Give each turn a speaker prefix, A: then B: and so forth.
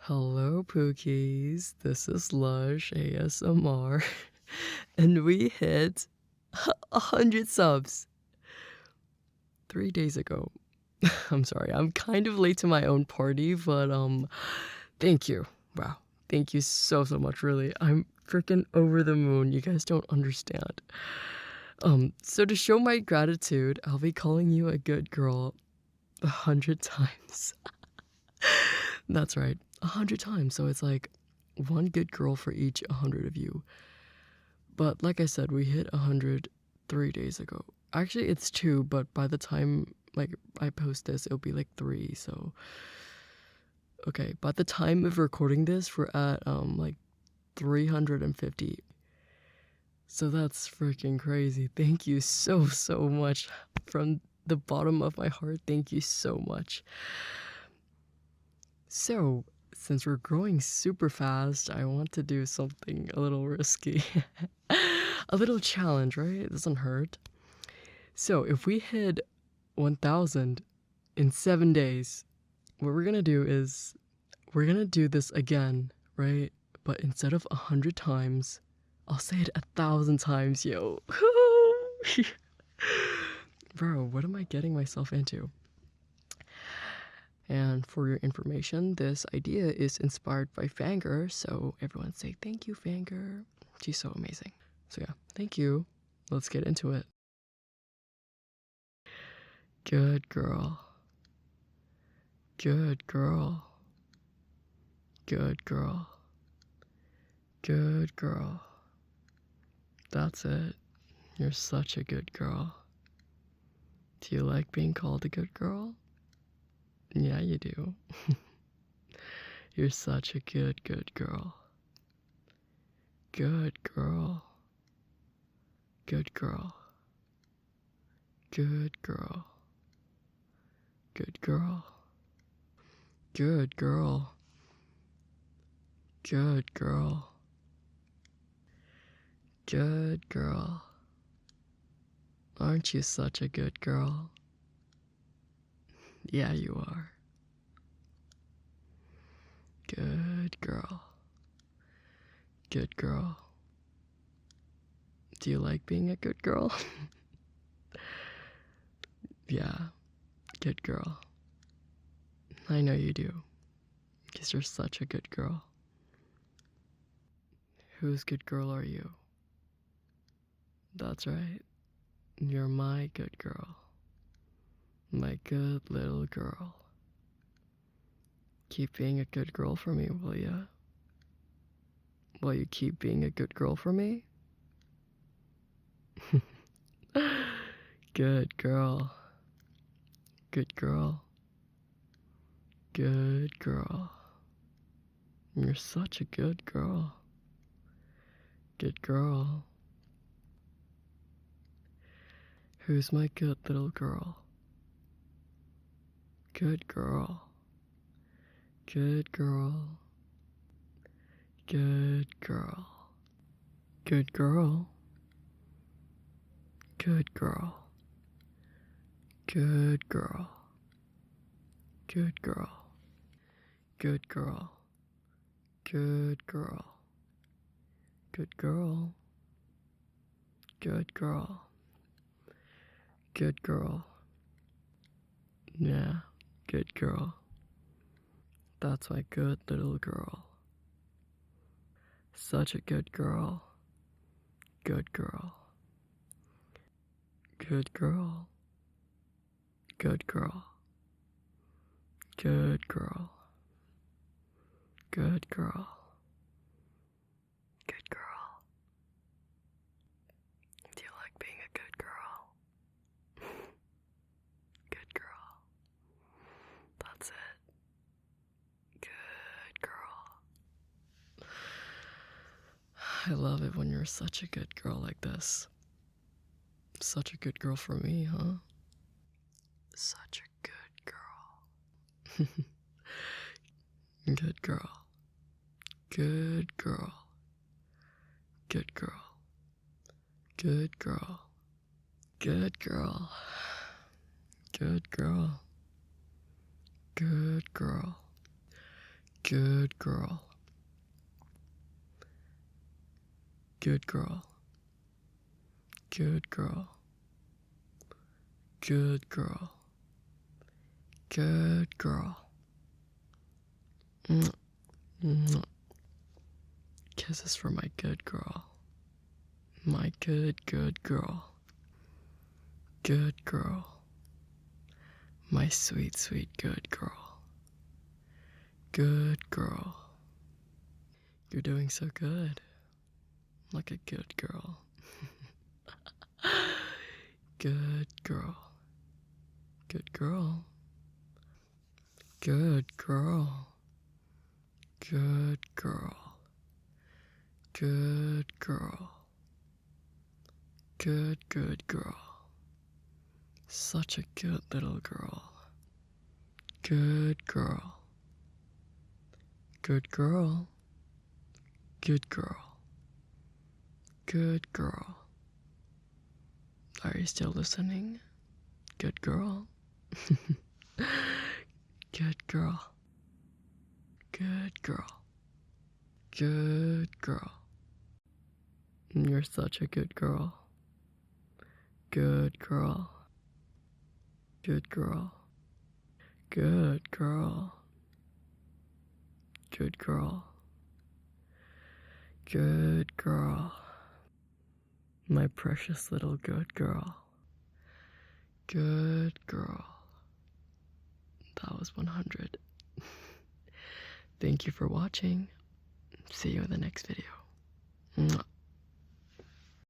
A: Hello, Pookies. This is Lush ASMR, and we hit 100 subs 3 days ago. I'm sorry, I'm kind of late to my own party, but thank you. Wow, thank you so much. Really, I'm freaking over the moon. You guys don't understand. So to show my gratitude, I'll be calling you a good girl 100 times. That's right, 100 times. So it's like one good girl for each 100 of you. But like I said, we hit 100 3 days ago. Actually, it's 2, but by the time I post this, it'll be like 3. So okay, by the time of recording this, we're at like 350. So that's freaking crazy. Thank you so much from the bottom of my heart. Thank you so much. So, since we're growing super fast, I want to do something a little risky. A little challenge, right? It doesn't hurt. So, if we hit 1,000 in 7 days, what we're gonna do is we're gonna do this again, right? But instead of 100 times, I'll say it 1,000 times, yo. Bro, what am I getting myself into? And for your information, this idea is inspired by Fanger, so everyone say thank you, Fanger. She's so amazing. So yeah, thank you. Let's get into it. Good girl. Good girl. Good girl. Good girl. That's it. You're such a good girl. Do you like being called a good girl? Yeah, you do. You're such a good girl. Good girl. Good girl. Good girl. Good girl. Good girl. Good girl. Good girl. Aren't you such a good girl? Yeah, you are. Good girl. Good girl. Do you like being a good girl? Yeah, good girl. I know you do, because you're such a good girl. Whose good girl are you? That's right. You're my good girl. My good little girl. Keep being a good girl for me, will ya? Will you keep being a good girl for me? Good girl. Good girl. Good girl. You're such a good girl. Good girl. Who's my good little girl? Good girl. Good girl. Good girl. Good girl. Good girl. Good girl. Good girl. Good girl. Good girl. Good girl. Good girl. Good girl. Yeah, good girl. That's my good little girl. Such a good girl. Good girl. Good girl. Good girl. Good girl. Good girl. Good girl. Do you like being a good girl? Good girl. That's it. Good girl. I love it when you're such a good girl like this. Such a good girl for me, huh? Such a good girl. Good girl. Good girl. Good girl. Good girl. Good girl. Good girl. Good girl. Good girl. Good girl. Good girl. Good girl. Good girl. Kisses for my good girl. My good girl. Good girl. My sweet, sweet good girl. Good girl. You're doing so good. Like a good girl. Good girl. Good girl. Good girl. Good girl. Good girl. Good girl. Such a good little girl. Good girl. Good girl. Good girl. Good girl. Are you still listening? Good girl. Good girl. Good girl. Good girl. You're such a good girl. Good girl. Good girl. Good girl. Good girl. Good girl. My precious little good girl. Good girl. That was 100. Thank you for watching. See you in the next video. Mwah.